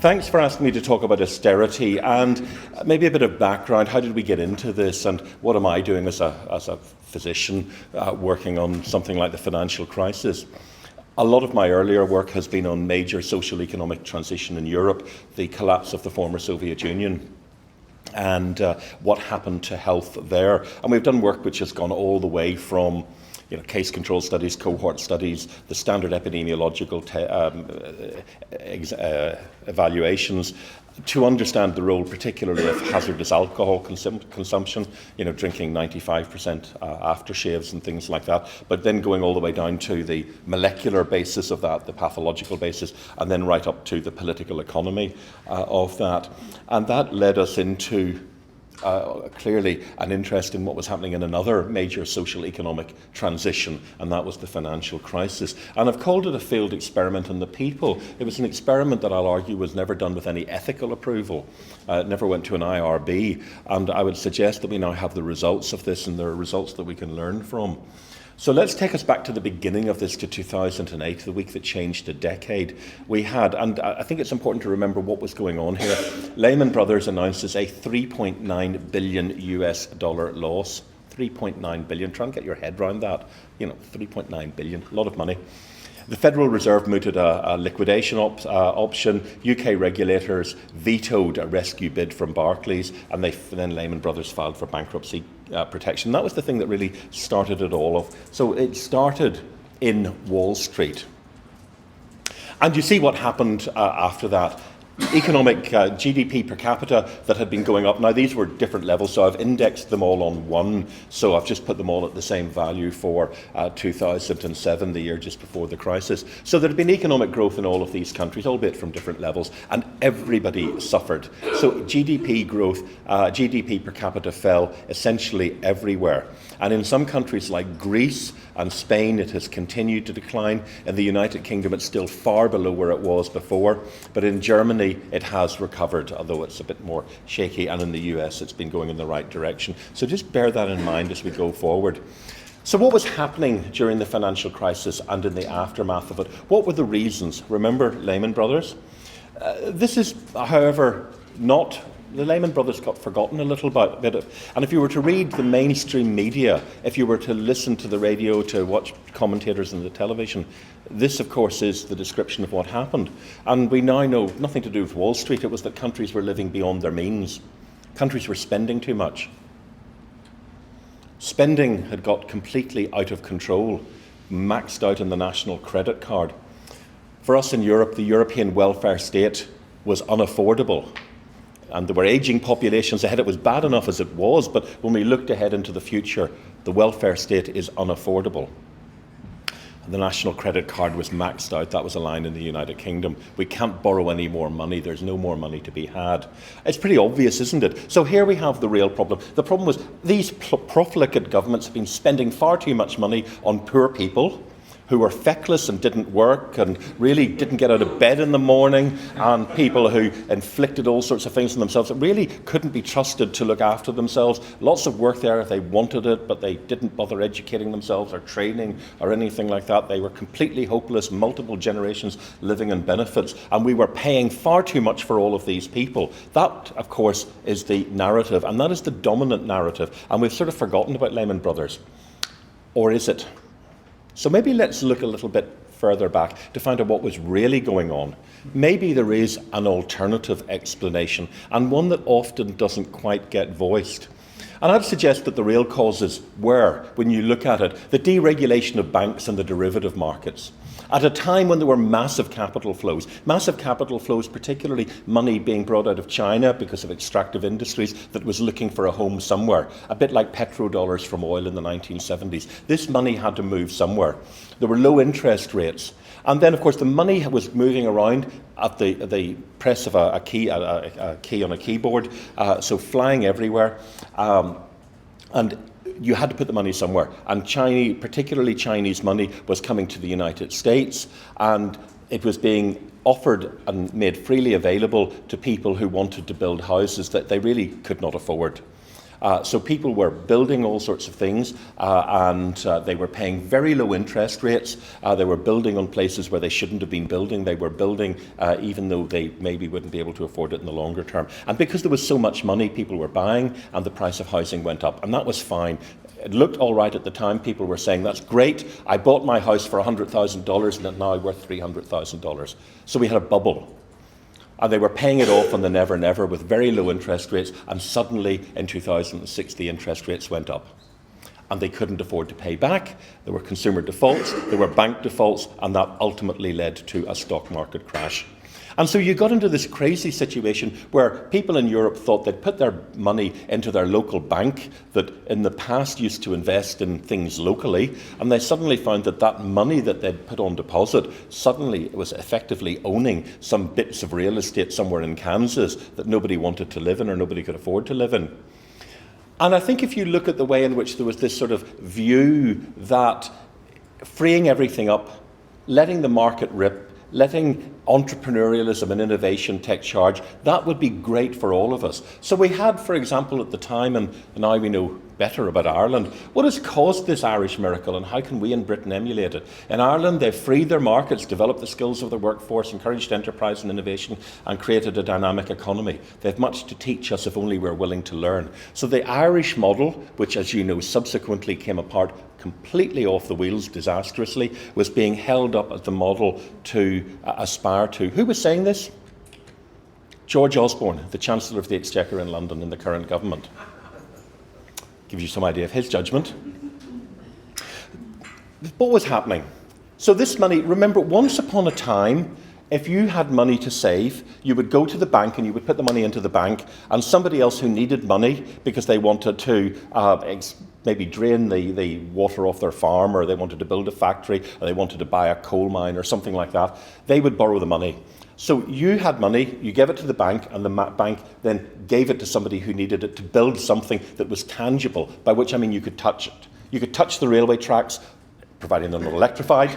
Thanks for asking me to talk about austerity and maybe a bit of background. How did we get into this, and what am I doing as a physician working on something like the financial crisis? A lot of my earlier work has been on major social economic transition in Europe, the collapse of the former Soviet Union, and what happened to health there. And we've done work which has gone all the way from case control studies, cohort studies, the standard epidemiological evaluations, to understand the role particularly of hazardous alcohol consumption, drinking 95% aftershaves and things like that, but then going all the way down to the molecular basis of that, the pathological basis, and then right up to the political economy of that. And that led us into clearly an interest in what was happening in another major social economic transition, and that was the financial crisis. And I've called it a failed experiment on the people. It was an experiment that I'll argue was never done with any ethical approval. It never went to an IRB, and I would suggest that we now have the results of this, and there are results that we can learn from. So let's take us back to the beginning of this, to 2008, the week that changed a decade. We had, and I think it's important to remember what was going on here. Lehman Brothers announces a $3.9 billion US loss. 3.9 billion. Try and get your head around that. 3.9 billion, a lot of money. The Federal Reserve mooted a liquidation option. UK regulators vetoed a rescue bid from Barclays, and then Lehman Brothers filed for bankruptcy protection. That was the thing that really started it all off. So it started in Wall Street. And you see what happened after that. Economic GDP per capita that had been going up. Now, these were different levels, so I've indexed them all on one. So I've just put them all at the same value for 2007, the year just before the crisis. So there had been economic growth in all of these countries, albeit from different levels, and everybody suffered. So GDP growth, GDP per capita fell essentially everywhere. And in some countries like Greece and Spain, it has continued to decline. In the United Kingdom, it's still far below where it was before. But in Germany, it has recovered, although it's a bit more shaky. And in the US, it's been going in the right direction. So just bear that in mind as we go forward. So what was happening during the financial crisis and in the aftermath of it? What were the reasons? Remember Lehman Brothers? This is, however, not... The Lehman Brothers got forgotten a little bit. And if you were to read the mainstream media, if you were to listen to the radio, to watch commentators on the television, this, of course, is the description of what happened. And we now know nothing to do with Wall Street. It was that countries were living beyond their means. Countries were spending too much. Spending had got completely out of control, maxed out in the national credit card. For us in Europe, the European welfare state was unaffordable. And there were ageing populations ahead. It was bad enough as it was, but when we looked ahead into the future, the welfare state is unaffordable. And the national credit card was maxed out. That was a line in the United Kingdom. We can't borrow any more money. There's no more money to be had. It's pretty obvious, isn't it? So here we have the real problem. The problem was these profligate governments have been spending far too much money on poor people who were feckless and didn't work and really didn't get out of bed in the morning, and people who inflicted all sorts of things on themselves that really couldn't be trusted to look after themselves. Lots of work there if they wanted it, but they didn't bother educating themselves or training or anything like that. They were completely hopeless, multiple generations living on benefits, and we were paying far too much for all of these people. That, of course, is the narrative, and that is the dominant narrative, and we've sort of forgotten about Lehman Brothers. Or is it? So maybe let's look a little bit further back to find out what was really going on. Maybe there is an alternative explanation, and one that often doesn't quite get voiced. And I'd suggest that the real causes were, when you look at it, the deregulation of banks and the derivative markets. At a time when there were massive capital flows, particularly money being brought out of China because of extractive industries that was looking for a home somewhere, a bit like petrodollars from oil in the 1970s. This money had to move somewhere. There were low interest rates. And then, of course, the money was moving around at the press of a key on a keyboard, so flying everywhere. And you had to put the money somewhere. And particularly Chinese money was coming to the United States, and it was being offered and made freely available to people who wanted to build houses that they really could not afford. So people were building all sorts of things, and they were paying very low interest rates. They were building on places where they shouldn't have been building. They were building even though they maybe wouldn't be able to afford it in the longer term. And because there was so much money, people were buying, and the price of housing went up. And that was fine. It looked all right at the time. People were saying, that's great. I bought my house for $100,000 and it's now worth $300,000. So we had a bubble. And they were paying it off on the never never with very low interest rates, and suddenly in 2006 the interest rates went up. And they couldn't afford to pay back. There were consumer defaults, there were bank defaults, and that ultimately led to a stock market crash. And so you got into this crazy situation where people in Europe thought they'd put their money into their local bank that in the past used to invest in things locally, and they suddenly found that that money that they'd put on deposit suddenly was effectively owning some bits of real estate somewhere in Kansas that nobody wanted to live in or nobody could afford to live in. And I think if you look at the way in which there was this sort of view that freeing everything up, letting the market rip, letting entrepreneurialism and innovation take charge, that would be great for all of us. So we had, for example, at the time, and now we know better about Ireland, what has caused this Irish miracle and how can we in Britain emulate it? In Ireland, they've freed their markets, developed the skills of their workforce, encouraged enterprise and innovation, and created a dynamic economy. They've much to teach us if only we're willing to learn. So the Irish model, which, as you know, subsequently came apart completely off the wheels disastrously, was being held up as the model to aspire to. Who was saying this? George Osborne, the Chancellor of the Exchequer in London in the current government. Gives you some idea of his judgment. What was happening? So this money, remember, once upon a time, if you had money to save, you would go to the bank and you would put the money into the bank, and somebody else who needed money because they wanted to maybe drain the water off their farm, or they wanted to build a factory, or they wanted to buy a coal mine or something like that, they would borrow the money. So you had money, you gave it to the bank, and the bank then gave it to somebody who needed it to build something that was tangible, by which I mean you could touch it. You could touch the railway tracks, providing they're not electrified.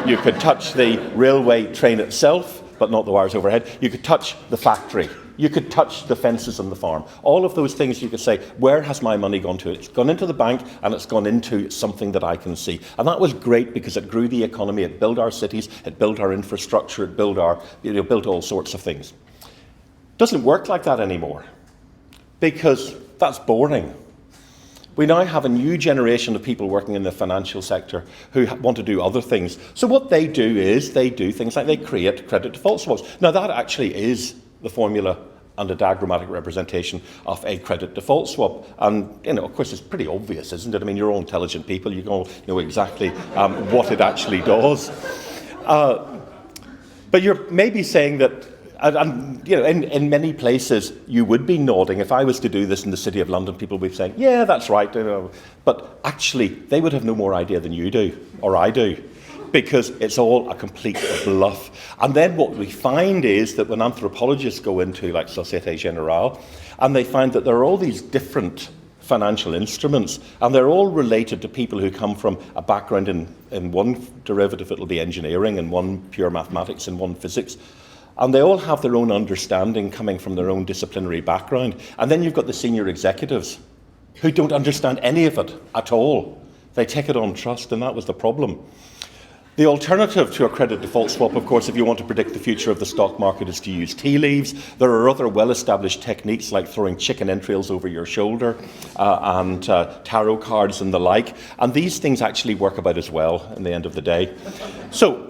You could touch the railway train itself, but not the wires overhead. You could touch the factory. You could touch the fences on the farm. All of those things you could say, where has my money gone to? It's gone into the bank and it's gone into something that I can see. And that was great because it grew the economy, it built our cities, it built our infrastructure, it built built all sorts of things. Doesn't work like that anymore because that's boring. We now have a new generation of people working in the financial sector who want to do other things. So what they do is they do things like they create credit default swaps. Now that actually is the formula and a diagrammatic representation of a credit default swap. And, of course, it's pretty obvious, isn't it? I mean, you're all intelligent people. You all know exactly what it actually does. But you're maybe saying that, in many places, you would be nodding. If I was to do this in the City of London, people would be saying, yeah, that's right. But actually, they would have no more idea than you do, or I do, because it's all a complete bluff. And then what we find is that when anthropologists go into, like, Société Générale, and they find that there are all these different financial instruments, and they're all related to people who come from a background in one derivative, it'll be engineering, and one pure mathematics, and one physics. And they all have their own understanding coming from their own disciplinary background. And then you've got the senior executives who don't understand any of it at all. They take it on trust, and that was the problem. The alternative to a credit default swap, of course, if you want to predict the future of the stock market, is to use tea leaves. There are other well-established techniques like throwing chicken entrails over your shoulder and tarot cards and the like. And these things actually work about as well in the end of the day. So,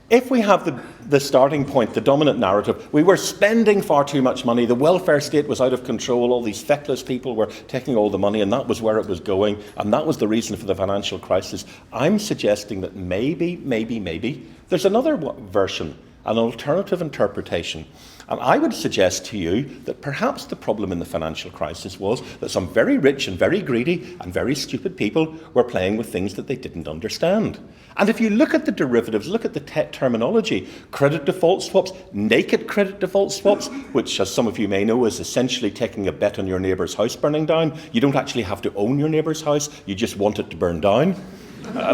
if we have the starting point, the dominant narrative, we were spending far too much money, the welfare state was out of control, all these feckless people were taking all the money, and that was where it was going, and that was the reason for the financial crisis. I'm suggesting that maybe, there's another version, an alternative interpretation. And I would suggest to you that perhaps the problem in the financial crisis was that some very rich and very greedy and very stupid people were playing with things that they didn't understand. And if you look at the derivatives, look at the terminology, credit default swaps, naked credit default swaps, which, as some of you may know, is essentially taking a bet on your neighbour's house burning down. You don't actually have to own your neighbour's house, you just want it to burn down,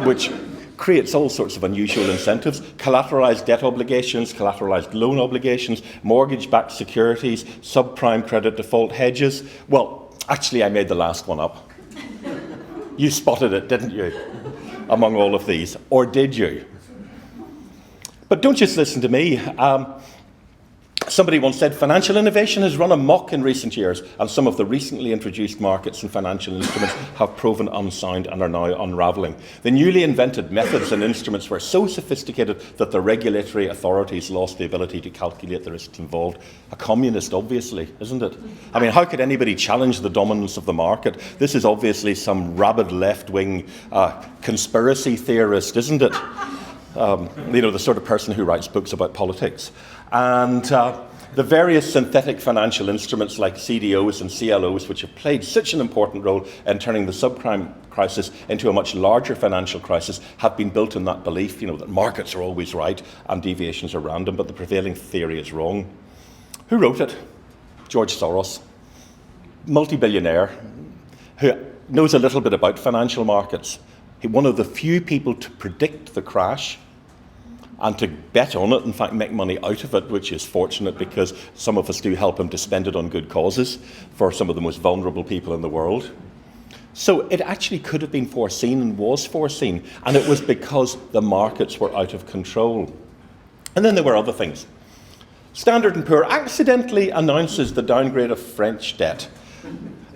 which creates all sorts of unusual incentives. Collateralized debt obligations, collateralized loan obligations, mortgage-backed securities, subprime credit default hedges. Well, Actually, I made the last one up. You spotted it, didn't you, among all of these? Or did you? But don't just listen to me. Somebody once said, financial innovation has run amok in recent years, and some of the recently introduced markets and financial instruments have proven unsound and are now unravelling. The newly invented methods and instruments were so sophisticated that the regulatory authorities lost the ability to calculate the risks involved. A communist, obviously, isn't it? I mean, how could anybody challenge the dominance of the market? This is obviously some rabid left-wing conspiracy theorist, isn't it? The sort of person who writes books about politics. And the various synthetic financial instruments like CDOs and CLOs, which have played such an important role in turning the subprime crisis into a much larger financial crisis, have been built on that belief, that markets are always right and deviations are random, but the prevailing theory is wrong. Who wrote it? George Soros, multi-billionaire, who knows a little bit about financial markets. He's one of the few people to predict the crash and to bet on it, in fact, make money out of it, which is fortunate because some of us do help him to spend it on good causes for some of the most vulnerable people in the world. So it actually could have been foreseen and was foreseen, and it was because the markets were out of control. And then there were other things. Standard & Poor accidentally announces the downgrade of French debt.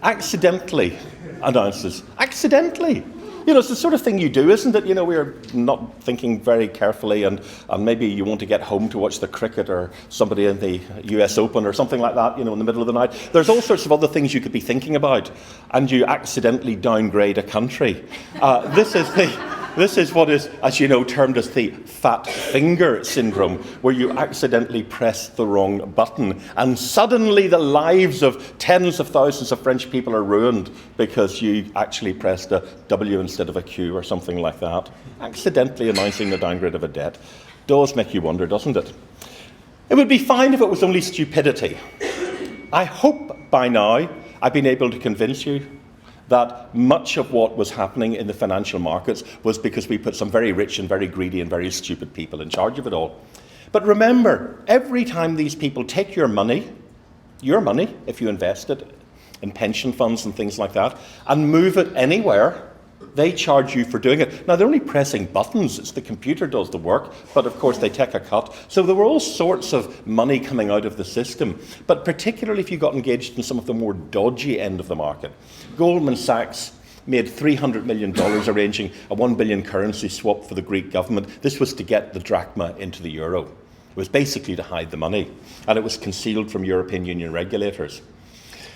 Accidentally announces. Accidentally. It's the sort of thing you do, isn't it? We're not thinking very carefully, and maybe you want to get home to watch the cricket or somebody in the US Open or something like that, in the middle of the night. There's all sorts of other things you could be thinking about, and you accidentally downgrade a country. This is what is, as you know, termed as the fat finger syndrome, where you accidentally press the wrong button, and suddenly the lives of tens of thousands of French people are ruined because you actually pressed a W instead of a Q or something like that. Accidentally announcing the downgrade of a debt does make you wonder, doesn't it? It would be fine if it was only stupidity. I hope by now I've been able to convince you that much of what was happening in the financial markets was because we put some very rich and very greedy and very stupid people in charge of it all. But remember, every time these people take your money, if you invest it in pension funds and things like that, and move it anywhere, they charge you for doing it. Now, they're only pressing buttons. It's the computer does the work, but of course they take a cut. So there were all sorts of money coming out of the system, but particularly if you got engaged in some of the more dodgy end of the market. Goldman Sachs made $300 million arranging a 1 billion currency swap for the Greek government. This was to get the drachma into the euro. It was basically to hide the money, and it was concealed from European Union regulators.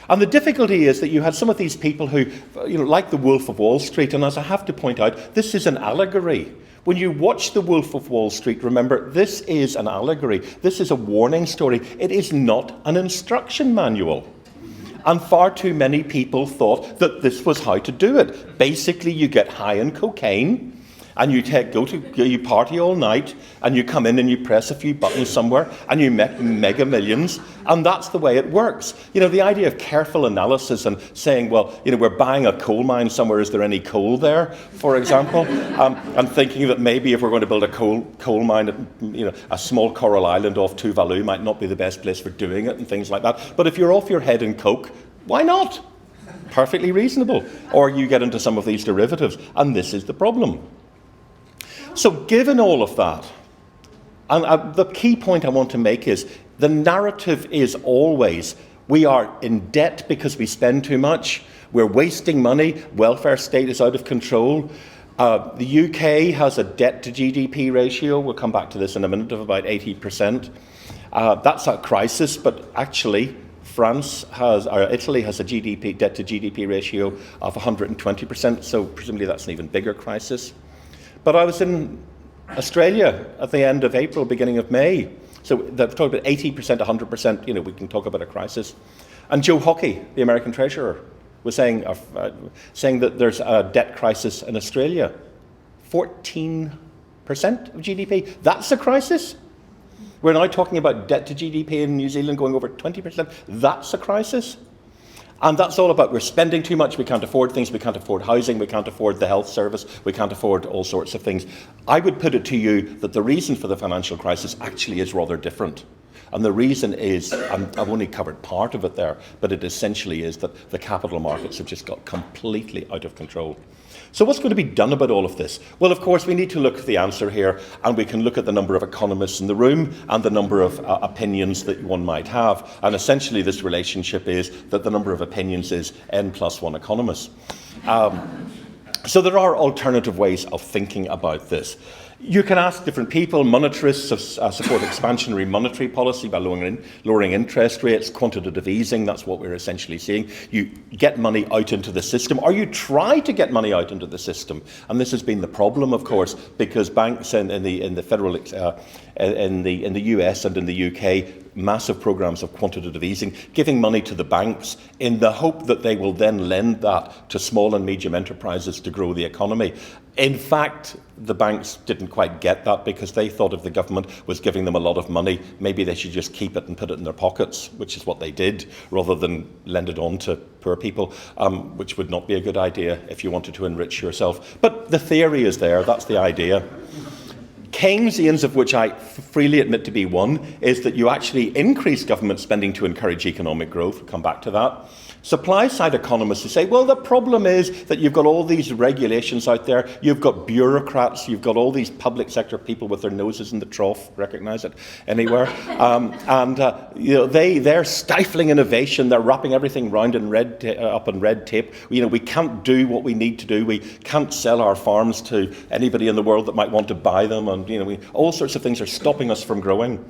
And the difficulty is that you had some of these people who, like the Wolf of Wall Street, and as I have to point out, this is an allegory. When you watch the Wolf of Wall Street, remember, this is an allegory. This is a warning story. It is not an instruction manual. And far too many people thought that this was how to do it. Basically, you get high on cocaine, and you party all night, and you come in and you press a few buttons somewhere, and you make mega millions, and that's the way it works. The idea of careful analysis and saying, well, we're buying a coal mine somewhere, is there any coal there, for example? And thinking that maybe if we're going to build a coal mine at, a small coral island off Tuvalu might not be the best place for doing it, and things like that. But if you're off your head in coke, why not? Perfectly reasonable. Or you get into some of these derivatives, and this is the problem. So given all of that, and the key point I want to make is the narrative is always we are in debt because we spend too much, we're wasting money, welfare state is out of control. The UK has a debt to GDP ratio, we'll come back to this in a minute, of about 80%. That's a crisis, but actually Italy has a debt to GDP ratio of 120%, so presumably that's an even bigger crisis. But I was in Australia at the end of April, beginning of May. So they've talked about 80%, 100%, we can talk about a crisis. And Joe Hockey, the American Treasurer, was saying that there's a debt crisis in Australia. 14% of GDP. That's a crisis? We're now talking about debt to GDP in New Zealand going over 20%. That's a crisis? And that's all about we're spending too much, we can't afford things, we can't afford housing, we can't afford the health service, we can't afford all sorts of things. I would put it to you that the reason for the financial crisis actually is rather different. And the reason is, I've only covered part of it there, but it essentially is that the capital markets have just got completely out of control. So what's going to be done about all of this? Well, of course, we need to look at the answer here, and we can look at the number of economists in the room and the number of opinions that one might have. And essentially, this relationship is that the number of opinions is n+1 economists. So there are alternative ways of thinking about this. You can ask different people. Monetarists support expansionary monetary policy by lowering interest rates, quantitative easing. That's what we're essentially seeing. You get money out into the system, or you try to get money out into the system. And this has been the problem, of course, because banks in the federal, in the US and in the UK, massive programs of quantitative easing, giving money to the banks in the hope that they will then lend that to small and medium enterprises to grow the economy. In fact, the banks didn't quite get that because they thought if the government was giving them a lot of money, maybe they should just keep it and put it in their pockets, which is what they did, rather than lend it on to poor people, which would not be a good idea if you wanted to enrich yourself. But the theory is there, that's the idea. Keynesians, of which I freely admit to be one, is that you actually increase government spending to encourage economic growth. We'll come back to that. Supply-side economists who say, well, the problem is that you've got all these regulations out there, you've got bureaucrats, you've got all these public sector people with their noses in the trough, recognise it anywhere, they're stifling innovation, they're wrapping everything round up in red tape. We can't do what we need to do, we can't sell our farms to anybody in the world that might want to buy them, and all sorts of things are stopping us from growing.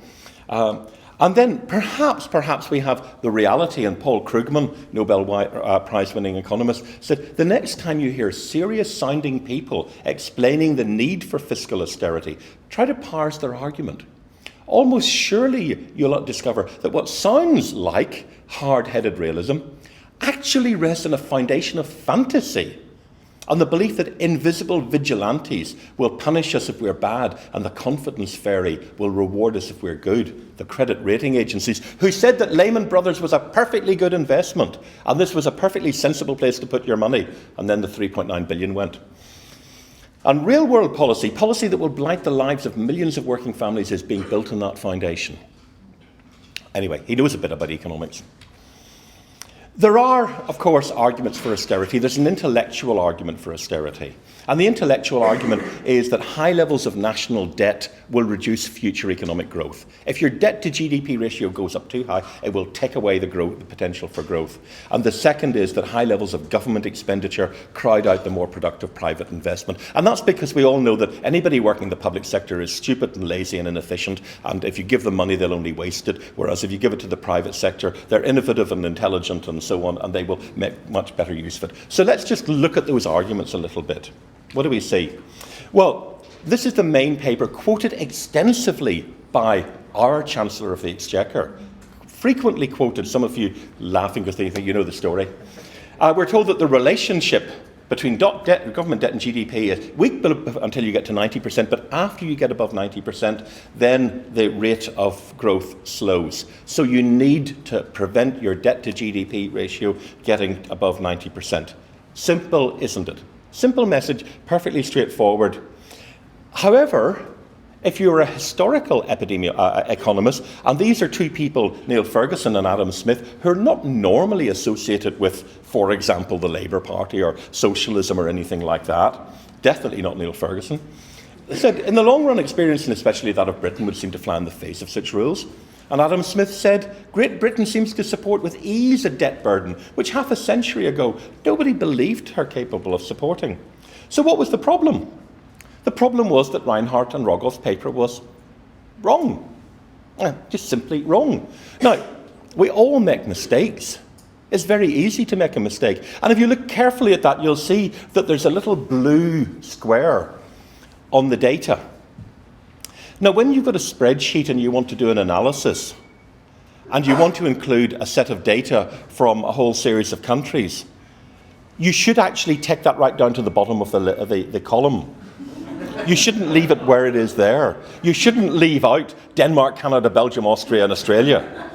And then perhaps we have the reality, and Paul Krugman, Nobel Prize-winning economist, said the next time you hear serious-sounding people explaining the need for fiscal austerity, try to parse their argument. Almost surely you'll discover that what sounds like hard-headed realism actually rests on a foundation of fantasy, on the belief that invisible vigilantes will punish us if we're bad, and the confidence fairy will reward us if we're good. The credit rating agencies, who said that Lehman Brothers was a perfectly good investment, and this was a perfectly sensible place to put your money, and then the 3.9 billion went. And real-world policy that will blight the lives of millions of working families, is being built on that foundation. Anyway, he knows a bit about economics. There are, of course, arguments for austerity. There's an intellectual argument for austerity. And the intellectual argument is that high levels of national debt will reduce future economic growth. If your debt to GDP ratio goes up too high, it will take away the potential for growth. And the second is that high levels of government expenditure crowd out the more productive private investment. And that's because we all know that anybody working in the public sector is stupid and lazy and inefficient, and if you give them money, they'll only waste it. Whereas if you give it to the private sector, they're innovative and intelligent and so on, and they will make much better use of it. So let's just look at those arguments a little bit. What do we see? Well, this is the main paper quoted extensively by our Chancellor of the Exchequer. Frequently quoted, some of you laughing because they think you know the story. We're told that the relationship between government debt and GDP is weak until you get to 90%, but after you get above 90%, then the rate of growth slows. So you need to prevent your debt to GDP ratio getting above 90%. Simple, isn't it? Simple message, perfectly straightforward. However, if you're a historical economist, and these are two people, Neil Ferguson and Adam Smith, who are not normally associated with, for example, the Labour Party or socialism or anything like that, definitely not Neil Ferguson, they said, in the long run, experience, and especially that of Britain, would seem to fly in the face of such rules. And Adam Smith said, Great Britain seems to support with ease a debt burden, which half a century ago nobody believed her capable of supporting. So what was the problem? The problem was that Reinhardt and Rogoff's paper was wrong. Just simply wrong. Now, we all make mistakes. It's very easy to make a mistake. And if you look carefully at that, you'll see that there's a little blue square on the data. Now, when you've got a spreadsheet and you want to do an analysis, and you want to include a set of data from a whole series of countries, you should actually take that right down to the bottom of the column. You shouldn't leave it where it is there. You shouldn't leave out Denmark, Canada, Belgium, Austria, and Australia.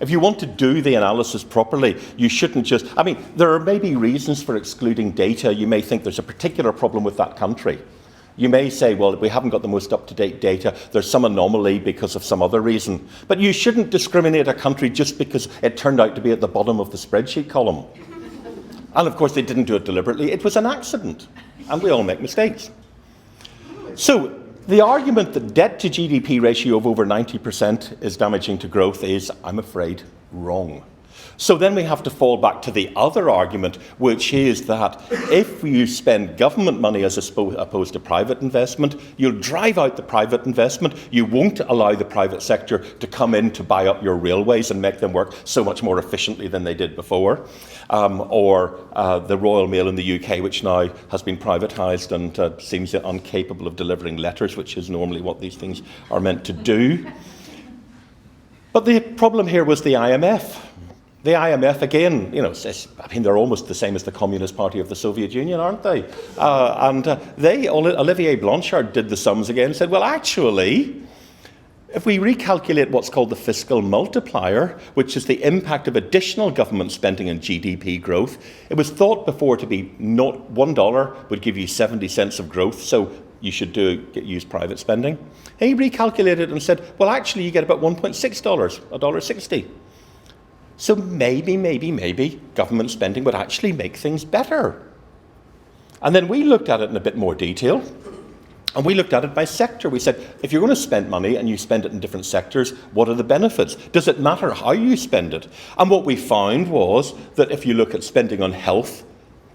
If you want to do the analysis properly, you shouldn't just... I mean, there are maybe reasons for excluding data. You may think there's a particular problem with that country. You may say, well, we haven't got the most up-to-date data, there's some anomaly because of some other reason. But you shouldn't discriminate a country just because it turned out to be at the bottom of the spreadsheet column. And of course, they didn't do it deliberately. It was an accident. And we all make mistakes. So the argument that debt to GDP ratio of over 90% is damaging to growth is, I'm afraid, wrong. So then we have to fall back to the other argument, which is that if you spend government money as opposed to private investment, you'll drive out the private investment. You won't allow the private sector to come in to buy up your railways and make them work so much more efficiently than they did before. Or the Royal Mail in the UK, which now has been privatised and seems incapable of delivering letters, which is normally what these things are meant to do. But the problem here was the IMF. The IMF, again, they're almost the same as the Communist Party of the Soviet Union, aren't they? Olivier Blanchard did the sums again and said, well, actually, if we recalculate what's called the fiscal multiplier, which is the impact of additional government spending on GDP growth, it was thought before to be $1 would give you 70 cents of growth, so you should use private spending. And he recalculated and said, well, actually, you get about $1.6, $1.60. So maybe government spending would actually make things better. And then we looked at it in a bit more detail, and we looked at it by sector. We said, if you're going to spend money and you spend it in different sectors, what are the benefits? Does it matter how you spend it? And what we found was that if you look at spending on health,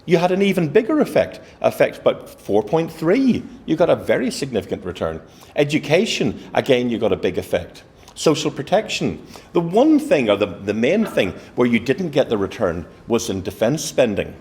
you had an even bigger effect about 4.3. You got a very significant return. Education, again, you got a big effect. Social protection. The one thing, or the main thing, where you didn't get the return was in defence spending.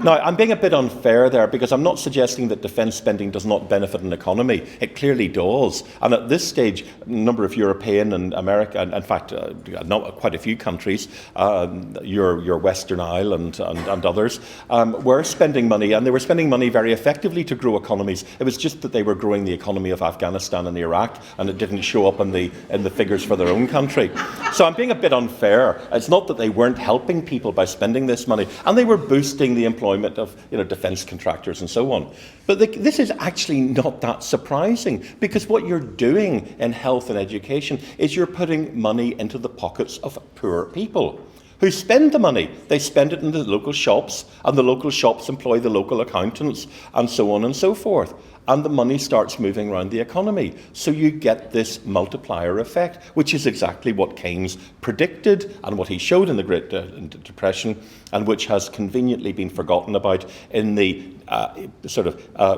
Now, I'm being a bit unfair there because I'm not suggesting that defence spending does not benefit an economy. It clearly does. And at this stage, a number of European and American, in fact, quite a few countries, your Western Isle and others, were spending money, and they were spending money very effectively to grow economies. It was just that they were growing the economy of Afghanistan and Iraq, and it didn't show up in the figures for their own country. So I'm being a bit unfair. It's not that they weren't helping people by spending this money, and they were boosting the employment of defence contractors and so on. But this is actually not that surprising, because what you're doing in health and education is you're putting money into the pockets of poor people who spend the money. They spend it in the local shops, and the local shops employ the local accountants, and so on and so forth. And the money starts moving around the economy. So you get this multiplier effect, which is exactly what Keynes predicted and what he showed in the Great Depression, and which has conveniently been forgotten about in the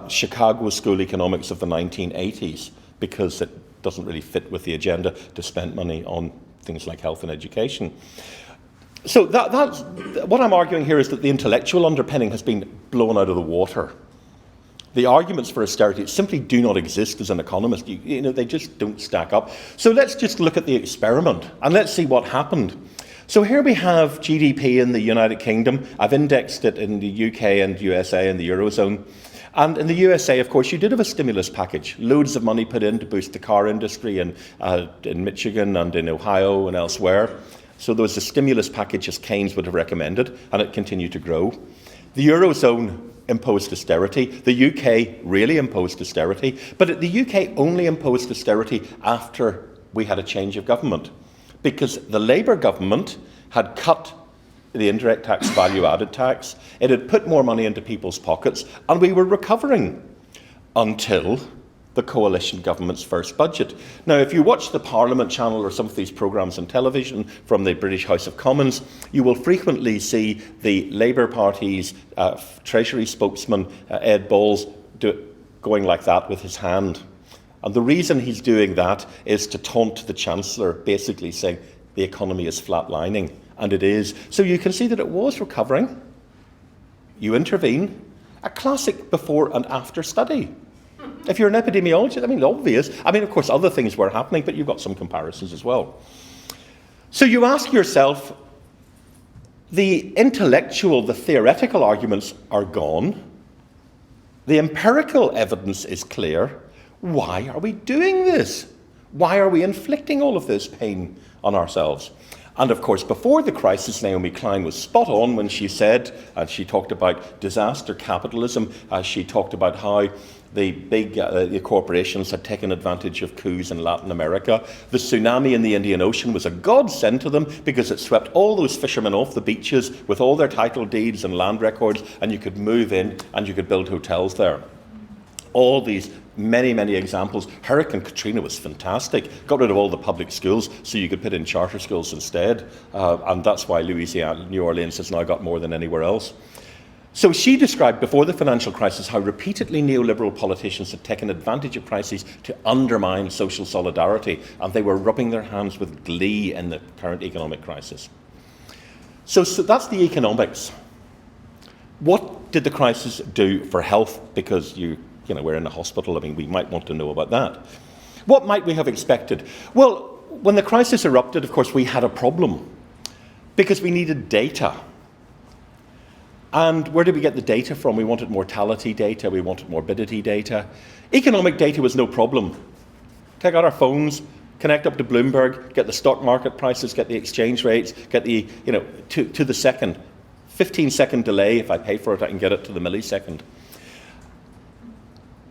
Chicago school economics of the 1980s, because it doesn't really fit with the agenda to spend money on things like health and education. So that's what I'm arguing here, is that the intellectual underpinning has been blown out of the water. The arguments for austerity simply do not exist as an economist. They just don't stack up. So let's just look at the experiment and let's see what happened. So here we have GDP in the United Kingdom. I've indexed it in the UK and USA and the Eurozone. And in the USA, of course, you did have a stimulus package. Loads of money put in to boost the car industry in Michigan and in Ohio and elsewhere. So there was a stimulus package as Keynes would have recommended, and it continued to grow. The Eurozone imposed austerity. The UK really imposed austerity. But the UK only imposed austerity after we had a change of government, because the Labour government had cut the indirect tax, value-added tax. It had put more money into people's pockets, and we were recovering until the coalition government's first budget. Now, if you watch the Parliament channel or some of these programmes on television from the British House of Commons, you will frequently see the Labour Party's Treasury spokesman, Ed Balls, going like that with his hand. And the reason he's doing that is to taunt the Chancellor, basically saying the economy is flatlining, and it is. So you can see that it was recovering. You intervene, a classic before and after study. If you're an epidemiologist, obvious. Of course, other things were happening, but you've got some comparisons as well. So you ask yourself, the intellectual, the theoretical arguments are gone. The empirical evidence is clear. Why are we doing this? Why are we inflicting all of this pain on ourselves? And of course, before the crisis, Naomi Klein was spot on when she said, and she talked about disaster capitalism, she talked about how the big the corporations had taken advantage of coups in Latin America. The tsunami in the Indian Ocean was a godsend to them because it swept all those fishermen off the beaches with all their title deeds and land records, and you could move in and you could build hotels there. All these many, many examples. Hurricane Katrina was fantastic. Got rid of all the public schools so you could put in charter schools instead. And that's why New Orleans has now got more than anywhere else. So she described before the financial crisis how repeatedly neoliberal politicians had taken advantage of crises to undermine social solidarity, and they were rubbing their hands with glee in the current economic crisis. So that's the economics. What did the crisis do for health? Because we're in a hospital, I mean, we might want to know about that. What might we have expected? Well, when the crisis erupted, of course, we had a problem because we needed data. And where did we get the data from? We wanted mortality data, we wanted morbidity data. Economic data was no problem. Take out our phones, connect up to Bloomberg, get the stock market prices, get the exchange rates, get the, to the second. 15-second delay, if I pay for it, I can get it to the millisecond.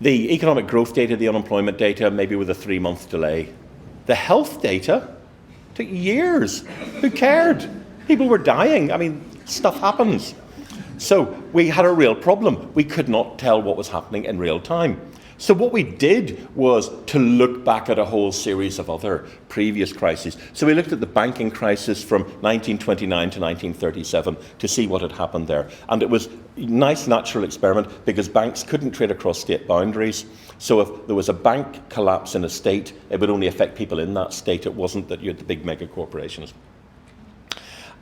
The economic growth data, the unemployment data, maybe with a 3-month delay. The health data took years. Who cared? People were dying. I mean, stuff happens. So we had a real problem. We could not tell what was happening in real time. So what we did was to look back at a whole series of other previous crises. So we looked at the banking crisis from 1929 to 1937 to see what had happened there. And it was a nice natural experiment because banks couldn't trade across state boundaries. So if there was a bank collapse in a state, it would only affect people in that state. It wasn't that you had the big mega corporations.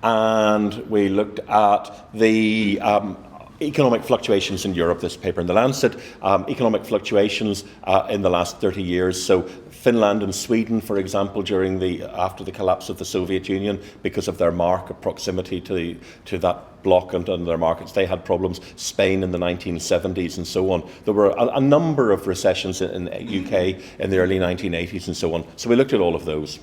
And we looked at the economic fluctuations in Europe, this paper in the Lancet, economic fluctuations in the last 30 years. So Finland and Sweden, for example, after the collapse of the Soviet Union, because of their market proximity to that bloc and their markets, they had problems. Spain in the 1970s and so on. There were a number of recessions in the UK in the early 1980s and so on. So we looked at all of those.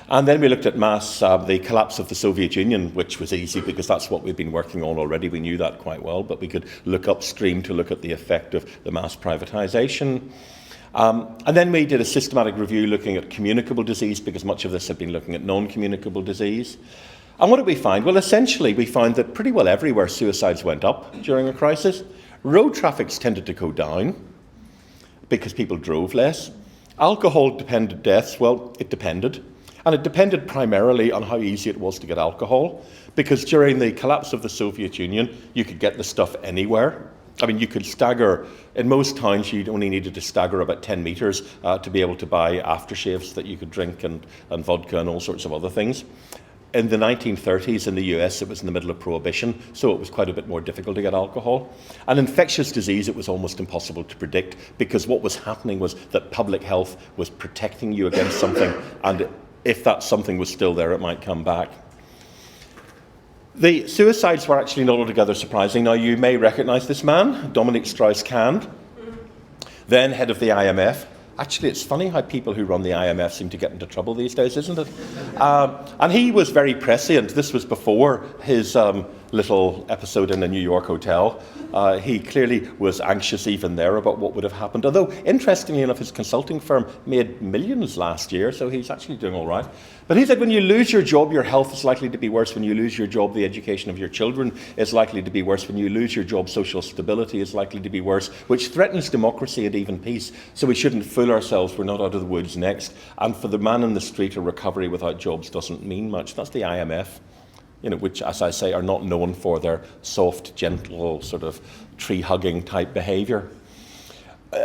And then we looked at the collapse of the Soviet Union, which was easy because that's what we've been working on already. We knew that quite well, but we could look upstream to look at the effect of the mass privatization. And then we did a systematic review looking at communicable disease because much of this had been looking at non-communicable disease. And what did we find? Well, essentially, we found that pretty well everywhere suicides went up during a crisis. Road traffics tended to go down because people drove less. Alcohol-dependent deaths, well, it depended. And it depended primarily on how easy it was to get alcohol, because during the collapse of the Soviet Union, you could get the stuff anywhere. I mean, you could stagger. In most towns, you only needed to stagger about 10 metres to be able to buy aftershaves that you could drink and vodka and all sorts of other things. In the 1930s in the US, it was in the middle of Prohibition, so it was quite a bit more difficult to get alcohol. And infectious disease, it was almost impossible to predict, because what was happening was that public health was protecting you against something, and if that something was still there, it might come back. The suicides were actually not altogether surprising. Now, you may recognise this man, Dominic Strauss-Kahn, then head of the IMF. Actually, it's funny how people who run the IMF seem to get into trouble these days, isn't it? And he was very prescient. This was before his little episode in a New York hotel. He clearly was anxious even there about what would have happened. Although, interestingly enough, his consulting firm made millions last year, so he's actually doing all right. But he said when you lose your job, your health is likely to be worse. When you lose your job, the education of your children is likely to be worse. When you lose your job, social stability is likely to be worse, which threatens democracy and even peace. So we shouldn't fool ourselves. We're not out of the woods next. And for the man in the street, a recovery without jobs doesn't mean much. That's the IMF. Which, as I say, are not known for their soft, gentle, sort of tree-hugging type behaviour.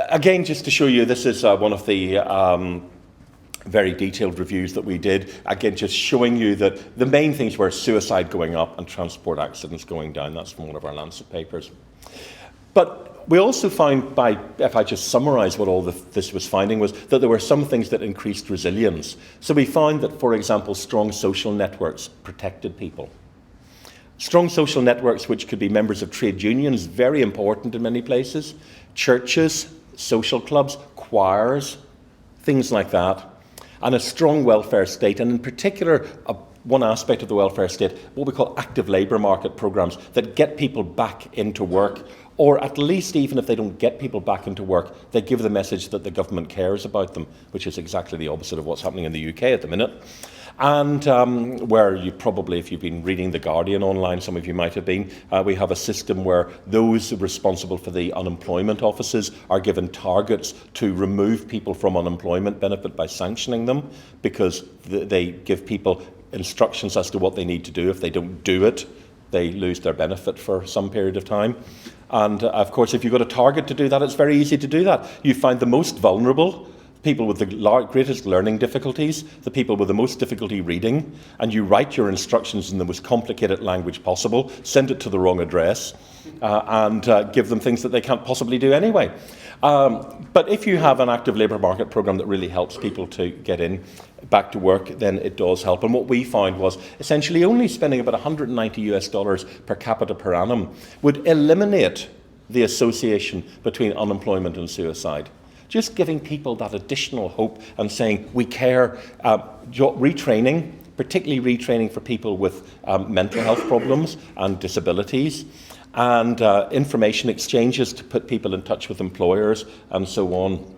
Again, just to show you, this is one of the very detailed reviews that we did. Again, just showing you that the main things were suicide going up and transport accidents going down. That's from one of our Lancet papers. But we also found, if I just summarise what all this was finding, was that there were some things that increased resilience. So we found that, for example, strong social networks protected people. Strong social networks, which could be members of trade unions, very important in many places, churches, social clubs, choirs, things like that, and a strong welfare state, and in particular, one aspect of the welfare state, what we call active labour market programmes that get people back into work, or at least even if they don't get people back into work, they give the message that the government cares about them, which is exactly the opposite of what's happening in the UK at the minute. And where you probably, if you've been reading The Guardian online, some of you might have been, we have a system where those responsible for the unemployment offices are given targets to remove people from unemployment benefit by sanctioning them, because they give people instructions as to what they need to do. If they don't do it, they lose their benefit for some period of time. And of course, if you've got a target to do that, it's very easy to do that. You find the most vulnerable, people with the greatest learning difficulties, the people with the most difficulty reading, and you write your instructions in the most complicated language possible, send it to the wrong address, and give them things that they can't possibly do anyway. But if you have an active labour market programme that really helps people to get in back to work, then it does help. And what we found was essentially only spending about $190 per capita per annum would eliminate the association between unemployment and suicide. Just giving people that additional hope and saying, we care, retraining, particularly retraining for people with mental health problems and disabilities, and information exchanges to put people in touch with employers and so on.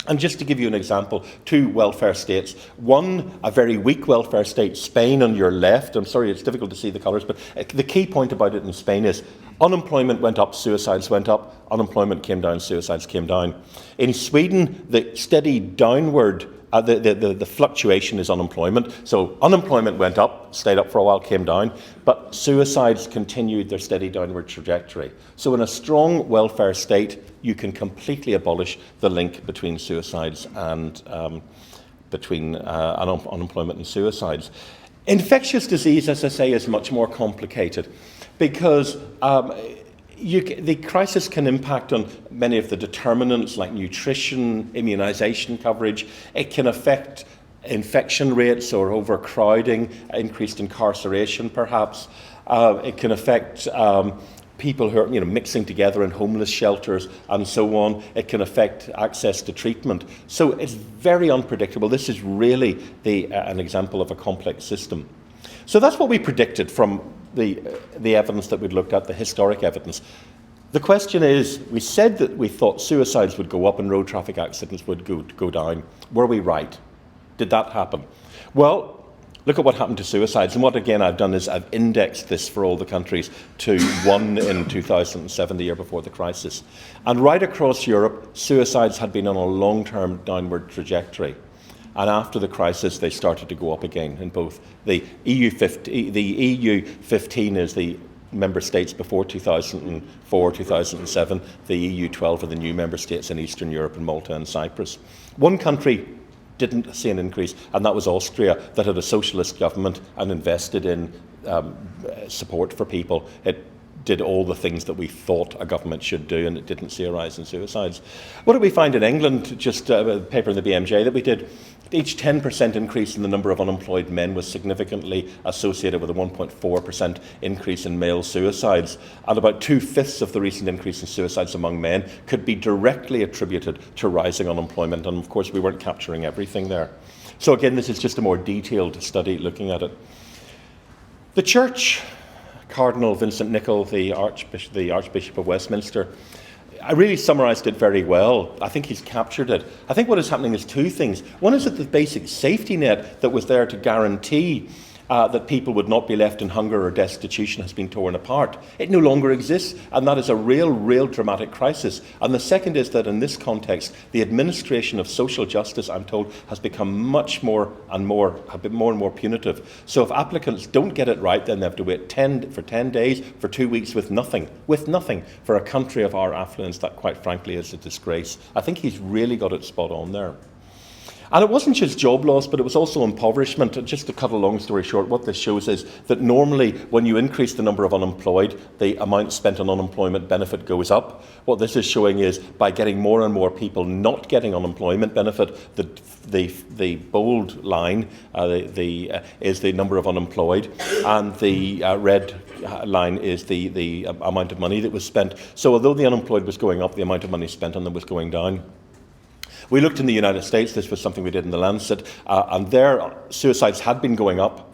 And just to give you an example, 2 welfare states. One, a very weak welfare state, Spain on your left. I'm sorry, it's difficult to see the colours, but the key point about it in Spain is unemployment went up, suicides went up. Unemployment came down, suicides came down. In Sweden, the steady downward, the fluctuation is unemployment. So unemployment went up, stayed up for a while, came down, but suicides continued their steady downward trajectory. So in a strong welfare state, you can completely abolish the link between suicides and unemployment and suicides. Infectious disease, as I say, is much more complicated because the crisis can impact on many of the determinants like nutrition, immunisation coverage. It can affect infection rates or overcrowding, increased incarceration perhaps. It can affect people who are mixing together in homeless shelters and so on. It can affect access to treatment. So it's very unpredictable. This is really an example of a complex system. So that's what we predicted from the evidence that we'd looked at, the historic evidence. The question is, we said that we thought suicides would go up and road traffic accidents would go down. Were we right? Did that happen? Well, look at what happened to suicides. And what, again, I've done is I've indexed this for all the countries to 1 in 2007, the year before the crisis. And right across Europe, suicides had been on a long-term downward trajectory. And after the crisis, they started to go up again in both the EU 15 is the member states before 2004, 2007. The EU 12 are the new member states in Eastern Europe and Malta and Cyprus. One country didn't see an increase, and that was Austria, that had a socialist government and invested in support for people. It did all the things that we thought a government should do, and it didn't see a rise in suicides. What did we find in England? Just a paper in the BMJ that we did. Each 10% increase in the number of unemployed men was significantly associated with a 1.4% increase in male suicides. And about 2/5 of the recent increase in suicides among men could be directly attributed to rising unemployment. And of course, we weren't capturing everything there. So again, this is just a more detailed study looking at it. The Church, Cardinal Vincent Nichol, the Archbishop of Westminster, I really summarised it very well. I think he's captured it. I think what is happening is 2 things. One is that the basic safety net that was there to guarantee that people would not be left in hunger or destitution has been torn apart. It no longer exists, and that is a real dramatic crisis. And the second is that in this context, the administration of social justice, I'm told, has become much more and more punitive. So if applicants don't get it right, then they have to wait for 10 days, for 2 weeks with nothing, for a country of our affluence. That, quite frankly, is a disgrace. I think he's really got it spot on there. And it wasn't just job loss, but it was also impoverishment. Just to cut a long story short, what this shows is that normally when you increase the number of unemployed, the amount spent on unemployment benefit goes up. What this is showing is by getting more and more people not getting unemployment benefit, the bold line is the number of unemployed, and the red line is the amount of money that was spent. So although the unemployed was going up, the amount of money spent on them was going down. We looked in the United States, this was something we did in the Lancet, and there suicides had been going up,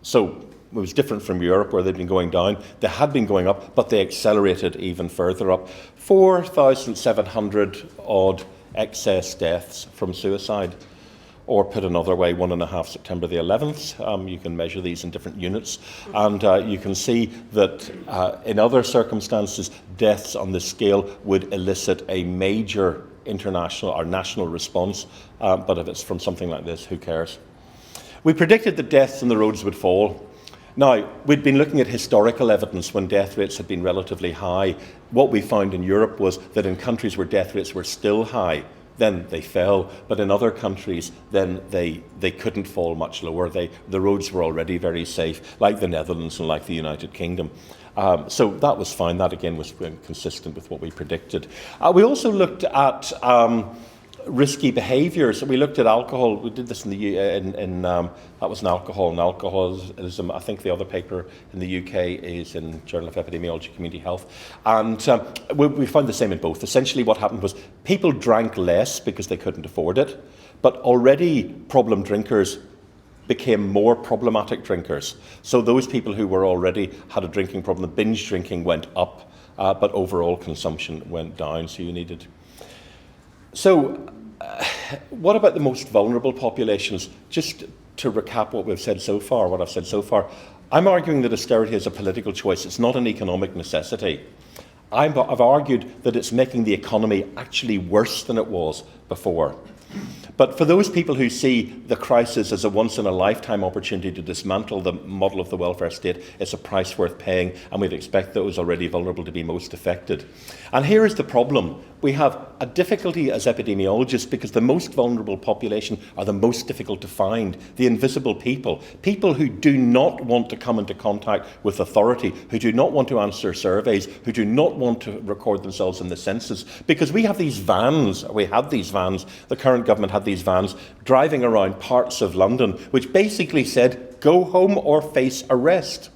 So it was different from Europe, where they'd been going down. They had been going up, but they accelerated even further up. 4,700 odd excess deaths from suicide. Or put another way, 1.5 September the 11th. You can measure these in different units. And you can see that in other circumstances, deaths on this scale would elicit a major international or national response. But if it's from something like this, who cares? We predicted that deaths on the roads would fall. Now, we'd been looking at historical evidence when death rates had been relatively high. What we found in Europe was that in countries where death rates were still high, then they fell, but in other countries, then they couldn't fall much lower. The roads were already very safe, like the Netherlands and like the United Kingdom. So that was fine. That, again, was consistent with what we predicted. We also looked at risky behaviours. We looked at alcohol. We did this that was in alcohol and alcoholism. I think the other paper in the UK is in Journal of Epidemiology, Community Health. And we found the same in both. Essentially what happened was people drank less because they couldn't afford it, but already problem drinkers became more problematic drinkers. So those people who were already had a drinking problem, the binge drinking went up, but overall consumption went down. So you needed... So, what about the most vulnerable populations? Just to recap what we've said so far, what I've said so far, I'm arguing that austerity is a political choice. It's not an economic necessity. I've argued that it's making the economy actually worse than it was before. But for those people who see the crisis as a once-in-a-lifetime opportunity to dismantle the model of the welfare state, it's a price worth paying, and we'd expect those already vulnerable to be most affected. And here is the problem. We have a difficulty as epidemiologists because the most vulnerable population are the most difficult to find, the invisible people, people who do not want to come into contact with authority, who do not want to answer surveys, who do not want to record themselves in the census, because we had these vans, the current government had these vans driving around parts of London which basically said, go home or face arrest.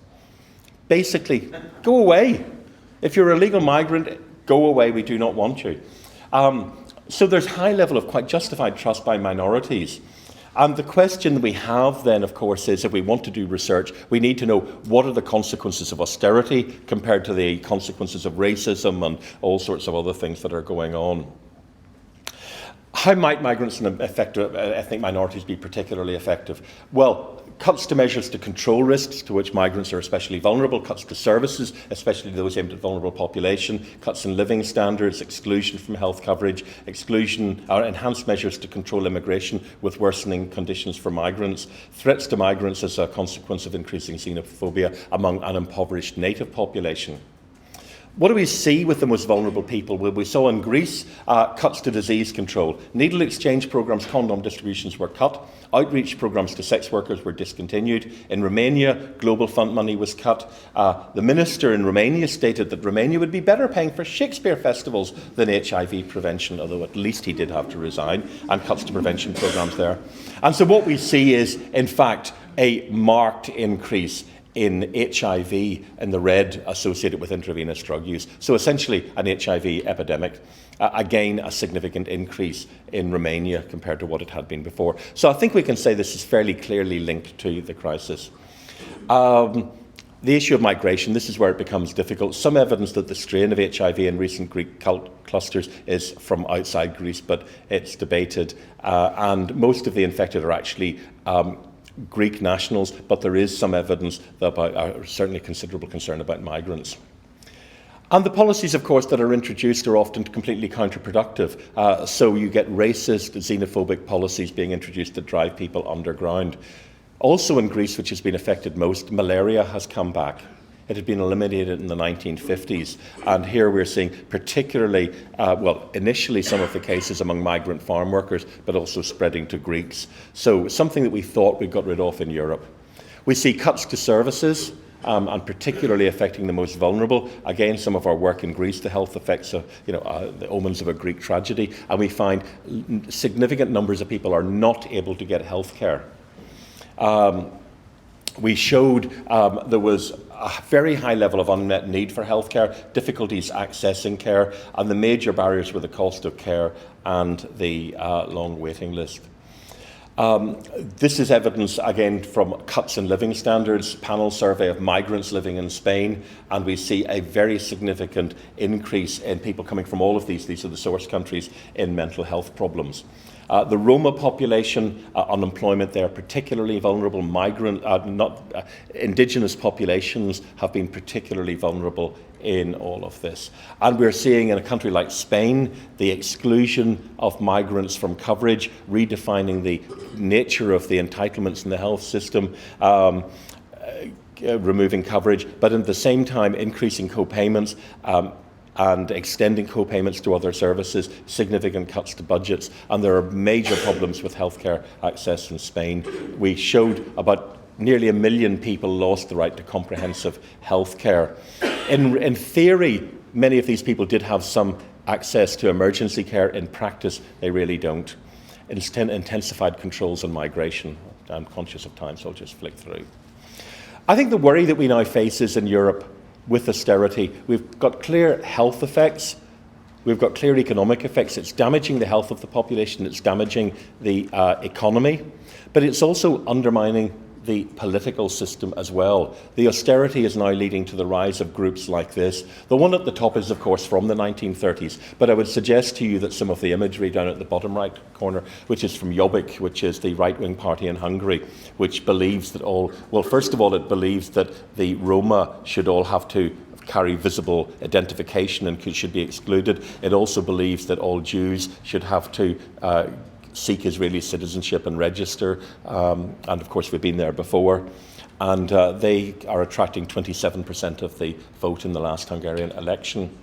Basically, go away. If you're a legal migrant, go away, we do not want you. So there's high level of quite justified trust by minorities. And the question we have then, of course, is if we want to do research, we need to know what are the consequences of austerity compared to the consequences of racism and all sorts of other things that are going on. How might migrants and ethnic minorities be particularly effective? Well, cuts to measures to control risks to which migrants are especially vulnerable, cuts to services, especially those aimed at vulnerable population, cuts in living standards, exclusion from health coverage, enhanced measures to control immigration with worsening conditions for migrants, threats to migrants as a consequence of increasing xenophobia among an impoverished native population. What do we see with the most vulnerable people? Well, we saw in Greece cuts to disease control. Needle exchange programmes, condom distributions were cut. Outreach programmes to sex workers were discontinued. In Romania, Global Fund money was cut. The minister in Romania stated that Romania would be better paying for Shakespeare festivals than HIV prevention, although at least he did have to resign, and cuts to prevention programmes there. And so what we see is, in fact, a marked increase in HIV in the red associated with intravenous drug use. So essentially an HIV epidemic. Again, a significant increase in Romania compared to what it had been before. So I think we can say this is fairly clearly linked to the crisis. The issue of migration, this is where it becomes difficult. Some evidence that the strain of HIV in recent Greek clusters is from outside Greece, but it's debated. And most of the infected are actually Greek nationals, but there is some evidence about certainly considerable concern about migrants. And the policies, of course, that are introduced are often completely counterproductive. So you get racist, xenophobic policies being introduced that drive people underground. Also in Greece, which has been affected most, malaria has come back. It had been eliminated in the 1950s. And here we're seeing particularly, initially some of the cases among migrant farm workers, but also spreading to Greeks. So something that we thought we got rid of in Europe. We see cuts to services, and particularly affecting the most vulnerable. Again, some of our work in Greece, the health effects of, the omens of a Greek tragedy. And we find significant numbers of people are not able to get health care. We showed there was a very high level of unmet need for healthcare, difficulties accessing care, and the major barriers were the cost of care and the long waiting list. This is evidence, again, from cuts in living standards, panel survey of migrants living in Spain, and we see a very significant increase in people coming from all of these are the source countries, in mental health problems. The Roma population, unemployment there, particularly vulnerable. Indigenous populations have been particularly vulnerable in all of this. And we're seeing in a country like Spain the exclusion of migrants from coverage, redefining the nature of the entitlements in the health system, removing coverage, but at the same time increasing co-payments and extending co-payments to other services, significant cuts to budgets, and there are major problems with healthcare access in Spain. We showed about nearly 1 million people lost the right to comprehensive healthcare. In theory, many of these people did have some access to emergency care. In practice, they really don't. Intensified controls on migration. I'm conscious of time, so I'll just flick through. I think the worry that we now face is in Europe with austerity. We've got clear health effects. We've got clear economic effects. It's damaging the health of the population. It's damaging the economy. But it's also undermining the political system as well. The austerity is now leading to the rise of groups like this. The one at the top is, of course, from the 1930s, but I would suggest to you that some of the imagery down at the bottom right corner, which is from Jobbik, which is the right-wing party in Hungary, which believes that first of all, it believes that the Roma should all have to carry visible identification and should be excluded. It also believes that all Jews should have to seek Israeli citizenship and register, and of course we've been there before, and they are attracting 27% of the vote in the last Hungarian election.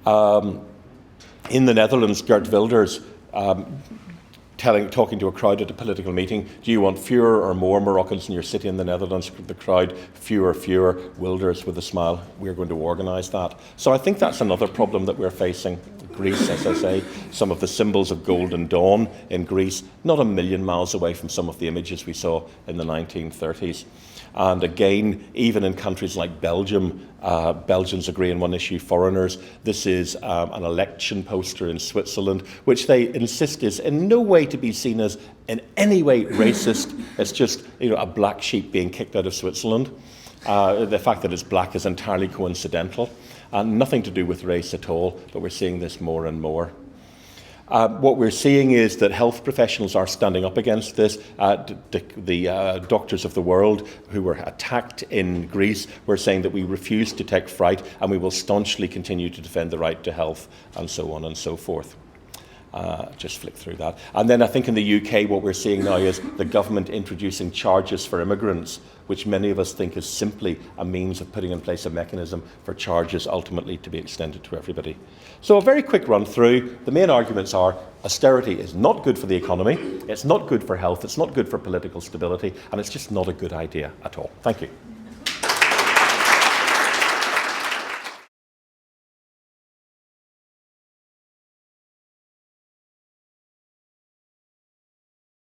In the Netherlands, Geert Wilders talking to a crowd at a political meeting, do you want fewer or more Moroccans in your city in the Netherlands? The crowd, fewer. Wilders with a smile, we're going to organise that. So I think that's another problem that we're facing. Greece, as I say, some of the symbols of Golden Dawn in Greece, not 1 million miles away from some of the images we saw in the 1930s. And again, even in countries like Belgium, Belgians agree on one issue, foreigners. This is an election poster in Switzerland, which they insist is in no way to be seen as in any way racist. It's just a black sheep being kicked out of Switzerland. The fact that it's black is entirely coincidental, and nothing to do with race at all, but we're seeing this more and more. What we're seeing is that health professionals are standing up against this. The doctors of the world who were attacked in Greece were saying that we refuse to take fright and we will staunchly continue to defend the right to health, and so on and so forth. Just flick through that. And then I think in the UK what we're seeing now is the government introducing charges for immigrants, which many of us think is simply a means of putting in place a mechanism for charges ultimately to be extended to everybody. So a very quick run through. The main arguments are austerity is not good for the economy, it's not good for health, it's not good for political stability, and it's just not a good idea at all. Thank you.